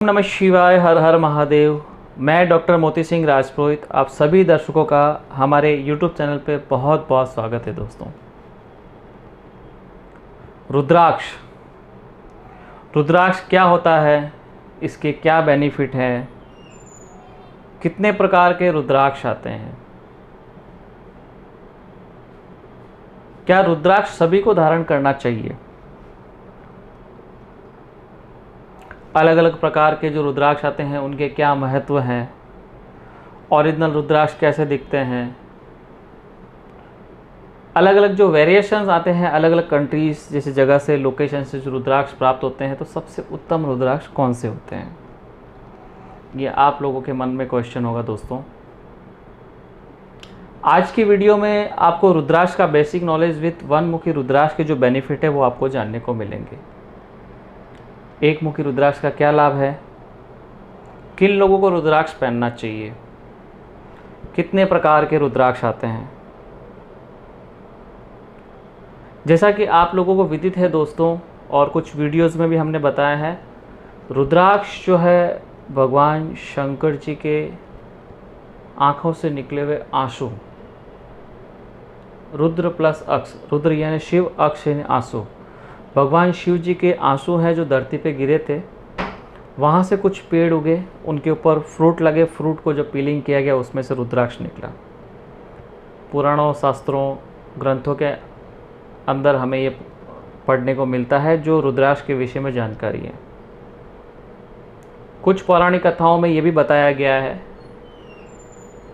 नमः शिवाय। हर हर महादेव। मैं डॉक्टर मोती सिंह राजपुरोहित आप सभी दर्शकों का हमारे YouTube चैनल पे बहुत बहुत स्वागत है। दोस्तों, रुद्राक्ष क्या होता है, इसके क्या बेनिफिट हैं, कितने प्रकार के रुद्राक्ष आते हैं, क्या रुद्राक्ष सभी को धारण करना चाहिए, अलग अलग प्रकार के जो रुद्राक्ष आते हैं उनके क्या महत्व हैं, ओरिजिनल रुद्राक्ष कैसे दिखते हैं, अलग अलग जो वेरिएशंस आते हैं अलग अलग कंट्रीज़ जैसे जगह से लोकेशन से जो रुद्राक्ष प्राप्त होते हैं, तो सबसे उत्तम रुद्राक्ष कौन से होते हैं, ये आप लोगों के मन में क्वेश्चन होगा। दोस्तों, आज की वीडियो में आपको रुद्राक्ष का बेसिक नॉलेज विथ वन मुखी रुद्राक्ष के जो बेनिफिट है वो आपको जानने को मिलेंगे। एक मुखी रुद्राक्ष का क्या लाभ है, किन लोगों को रुद्राक्ष पहनना चाहिए, कितने प्रकार के रुद्राक्ष आते हैं। जैसा कि आप लोगों को विदित है दोस्तों, और कुछ वीडियोस में भी हमने बताया है, रुद्राक्ष जो है भगवान शंकर जी के आँखों से निकले हुए आंसू, रुद्र प्लस अक्ष, रुद्र यानी शिव, अक्ष यानी आंसू, भगवान शिव जी के आंसू हैं जो धरती पे गिरे थे, वहाँ से कुछ पेड़ उगे, उनके ऊपर फ्रूट लगे, फ्रूट को जब पीलिंग किया गया उसमें से रुद्राक्ष निकला। पुराणों, शास्त्रों, ग्रंथों के अंदर हमें ये पढ़ने को मिलता है जो रुद्राक्ष के विषय में जानकारी है। कुछ पौराणिक कथाओं में ये भी बताया गया है,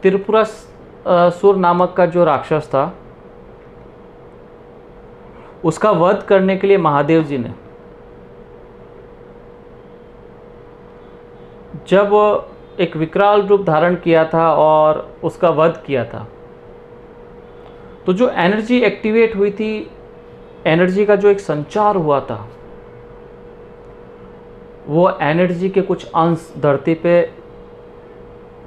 त्रिपुरासुर नामक का जो राक्षस था उसका वध करने के लिए महादेव जी ने जब एक विकराल रूप धारण किया था और उसका वध किया था, तो जो एनर्जी एक्टिवेट हुई थी, एनर्जी का जो एक संचार हुआ था, वो एनर्जी के कुछ अंश धरती पे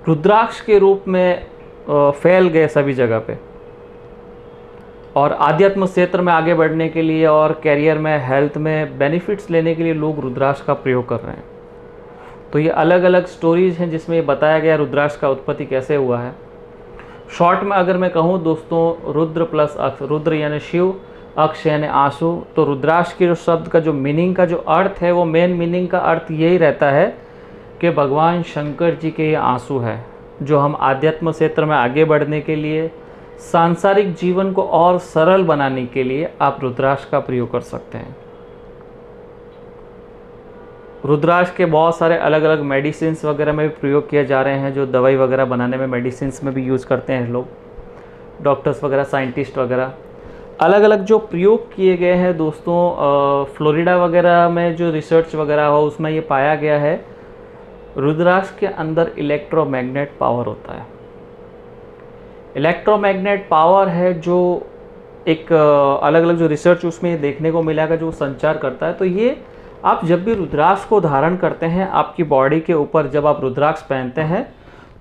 रुद्राक्ष के रूप में फैल गए सभी जगह पे। और आध्यात्म क्षेत्र में आगे बढ़ने के लिए और कैरियर में, हेल्थ में बेनिफिट्स लेने के लिए लोग रुद्राक्ष का प्रयोग कर रहे हैं। तो ये अलग अलग स्टोरीज हैं जिसमें ये बताया गया रुद्राक्ष का उत्पत्ति कैसे हुआ है। शॉर्ट में अगर मैं कहूँ दोस्तों, रुद्र प्लस अक्ष, रुद्र यानी शिव, अक्ष यानी आंसू, तो रुद्राक्ष के जो शब्द का जो मीनिंग का जो अर्थ है, वो मेन मीनिंग का अर्थ यही रहता है कि भगवान शंकर जी के ये आंसू है जो हम आध्यात्म क्षेत्र में आगे बढ़ने के लिए, सांसारिक जीवन को और सरल बनाने के लिए आप रुद्राक्ष का प्रयोग कर सकते हैं। रुद्राक्ष के बहुत सारे अलग अलग मेडिसिन्स वगैरह में भी प्रयोग किए जा रहे हैं, जो दवाई वगैरह बनाने में मेडिसिन्स में भी यूज़ करते हैं लोग, डॉक्टर्स वगैरह, साइंटिस्ट वगैरह। अलग अलग जो प्रयोग किए गए हैं दोस्तों, फ्लोरिडा वगैरह में जो रिसर्च वगैरह हो उसमें ये पाया गया है, रुद्राक्ष के अंदर इलेक्ट्रोमैग्नेट पावर होता है। इलेक्ट्रोमैग्नेट पावर है जो एक अलग अलग जो रिसर्च उसमें देखने को मिला जो संचार करता है। तो ये आप जब भी रुद्राक्ष को धारण करते हैं, आपकी बॉडी के ऊपर जब आप रुद्राक्ष पहनते हैं,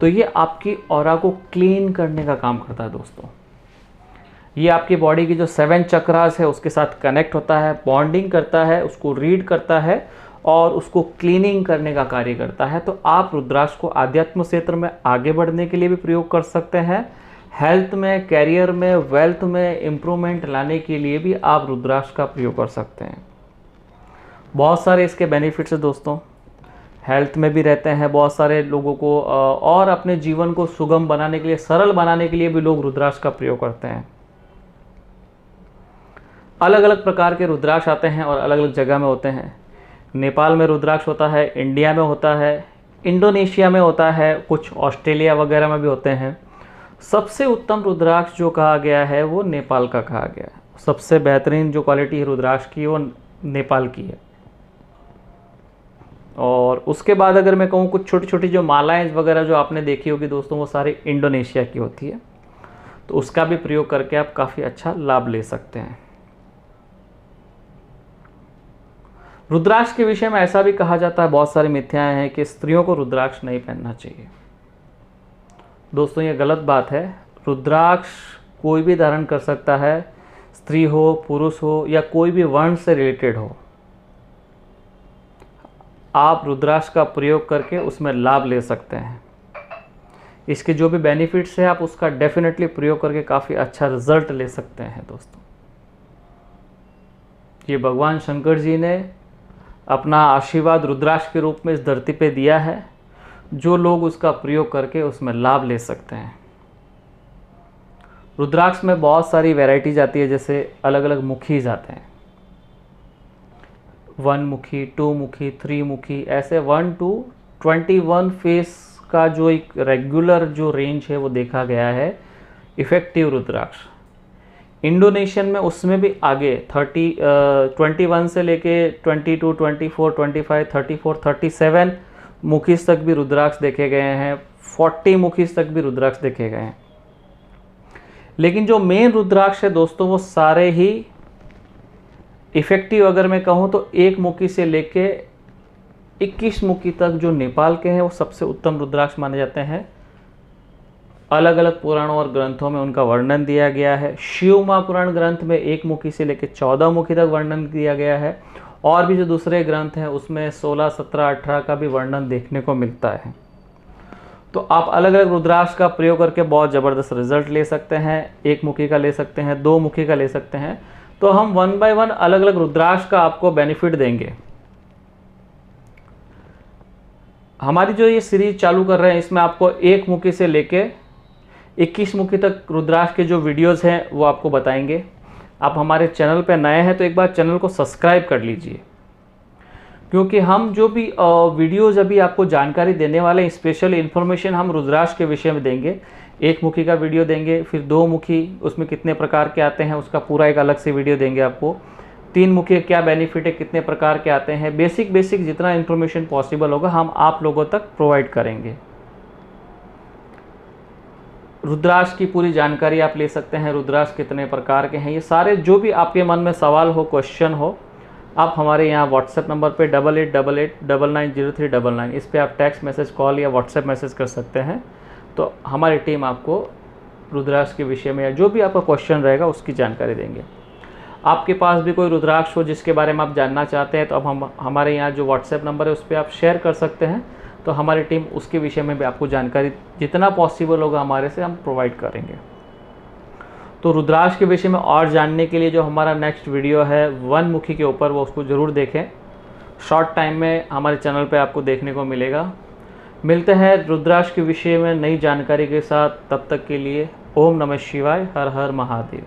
तो ये आपकी ऑरा को क्लीन करने का काम करता है। दोस्तों, ये आपकी बॉडी की जो 7 चक्रास है उसके साथ कनेक्ट होता है, बॉन्डिंग करता है, उसको रीड करता है और उसको क्लीनिंग करने का कार्य करता है। तो आप रुद्राक्ष को आध्यात्म क्षेत्र में आगे बढ़ने के लिए भी प्रयोग कर सकते हैं, हेल्थ में, कैरियर में, वेल्थ में इम्प्रूवमेंट लाने के लिए भी आप रुद्राक्ष का प्रयोग कर सकते हैं। बहुत सारे इसके बेनिफिट्स हैं दोस्तों, हेल्थ में भी रहते हैं। बहुत सारे लोगों को और अपने जीवन को सुगम बनाने के लिए, सरल बनाने के लिए भी लोग रुद्राक्ष का प्रयोग करते हैं। अलग अलग प्रकार के रुद्राक्ष आते हैं और अलग अलग जगह में होते हैं। नेपाल में रुद्राक्ष होता है, इंडिया में होता है, इंडोनेशिया में होता है, कुछ ऑस्ट्रेलिया वगैरह में भी होते हैं। सबसे उत्तम रुद्राक्ष जो कहा गया है वो नेपाल का कहा गया है। सबसे बेहतरीन जो क्वालिटी है रुद्राक्ष की वो नेपाल की है। और उसके बाद अगर मैं कहूँ, कुछ छोटी छोटी जो मालाएं वगैरह जो आपने देखी होगी दोस्तों, वो सारी इंडोनेशिया की होती है। तो उसका भी प्रयोग करके आप काफ़ी अच्छा लाभ ले सकते हैं। रुद्राक्ष के विषय में ऐसा भी कहा जाता है, बहुत सारी मिथ्याएं हैं कि स्त्रियों को रुद्राक्ष नहीं पहनना चाहिए। दोस्तों, ये गलत बात है। रुद्राक्ष कोई भी धारण कर सकता है, स्त्री हो, पुरुष हो या कोई भी वर्ण से रिलेटेड हो। आप रुद्राक्ष का प्रयोग करके उसमें लाभ ले सकते हैं। इसके जो भी बेनिफिट्स है आप उसका डेफिनेटली प्रयोग करके काफ़ी अच्छा रिजल्ट ले सकते हैं दोस्तों। ये भगवान शंकर जी ने अपना आशीर्वाद रुद्राक्ष के रूप में इस धरती पे दिया है, जो लोग उसका प्रयोग करके उसमें लाभ ले सकते हैं। रुद्राक्ष में बहुत सारी वैरायटीज आती है, जैसे अलग अलग मुखीज आते हैं, 1 मुखी, 2 मुखी, 3 मुखी, ऐसे 1 to 21 फेस का जो एक रेगुलर जो रेंज है वो देखा गया है इफेक्टिव रुद्राक्ष। इंडोनेशियन में उसमें भी आगे 21 से लेके 22, 24, 25, 34, 37 मुखीज तक भी रुद्राक्ष देखे गए हैं, 40 मुखीज तक भी रुद्राक्ष देखे गए हैं। लेकिन जो मेन रुद्राक्ष है दोस्तों वो सारे ही इफेक्टिव, अगर मैं कहूँ तो 1 मुखी से लेके 21 मुखी तक जो नेपाल के हैं वो सबसे उत्तम रुद्राक्ष माने जाते हैं। अलग अलग पुराणों और ग्रंथों में उनका वर्णन दिया गया है। शिव महापुराण ग्रंथ में 1 मुखी से लेकर 14 मुखी तक वर्णन दिया गया है, और भी जो दूसरे ग्रंथ हैं उसमें 16, 17, 18 का भी वर्णन देखने को मिलता है। तो आप अलग अलग रुद्राक्ष का प्रयोग करके बहुत ज़बरदस्त रिजल्ट ले सकते हैं। 1 मुखी का ले सकते हैं, 2 मुखी का ले सकते हैं। तो हम 1 by 1 अलग अलग रुद्राक्ष का आपको बेनिफिट देंगे। हमारी जो ये सीरीज चालू कर रहे हैं इसमें आपको 1 मुखी से लेके 21 मुखी तक रुद्राक्ष के जो वीडियोस हैं वो आपको बताएंगे। आप हमारे चैनल पे नए हैं तो एक बार चैनल को सब्सक्राइब कर लीजिए, क्योंकि हम जो भी वीडियोस अभी आपको जानकारी देने वाले हैं, स्पेशल इन्फॉर्मेशन हम रुद्राक्ष के विषय में देंगे। 1 मुखी का वीडियो देंगे, फिर 2 मुखी उसमें कितने प्रकार के आते हैं उसका पूरा एक अलग से वीडियो देंगे आपको। 3 मुखी क्या बेनिफिट है, कितने प्रकार के आते हैं, बेसिक जितना इन्फॉर्मेशन पॉसिबल होगा हम आप लोगों तक प्रोवाइड करेंगे। रुद्राक्ष की पूरी जानकारी आप ले सकते हैं, रुद्राक्ष कितने प्रकार के हैं, ये सारे जो भी आपके मन में सवाल हो, क्वेश्चन हो, आप हमारे यहाँ व्हाट्सएप नंबर पे 8888990399 इस पर आप टेक्स्ट मैसेज, कॉल या व्हाट्सएप मैसेज कर सकते हैं। तो हमारी टीम आपको रुद्राक्ष के विषय में या जो भी आपका क्वेश्चन रहेगा उसकी जानकारी देंगे। आपके पास भी कोई रुद्राक्ष हो जिसके बारे में आप जानना चाहते हैं तो अब हम हमारे यहाँ जो व्हाट्सएप नंबर है उस पर आप शेयर कर सकते हैं, तो हमारी टीम उसके विषय में भी आपको जानकारी जितना पॉसिबल होगा हमारे से हम प्रोवाइड करेंगे। तो रुद्राक्ष के विषय में और जानने के लिए जो हमारा नेक्स्ट वीडियो है 1 मुखी के ऊपर, वो उसको ज़रूर देखें। शॉर्ट टाइम में हमारे चैनल पे आपको देखने को मिलेगा। मिलते हैं रुद्राक्ष के विषय में नई जानकारी के साथ, तब तक के लिए ओम नमः शिवाय, हर हर महादेव।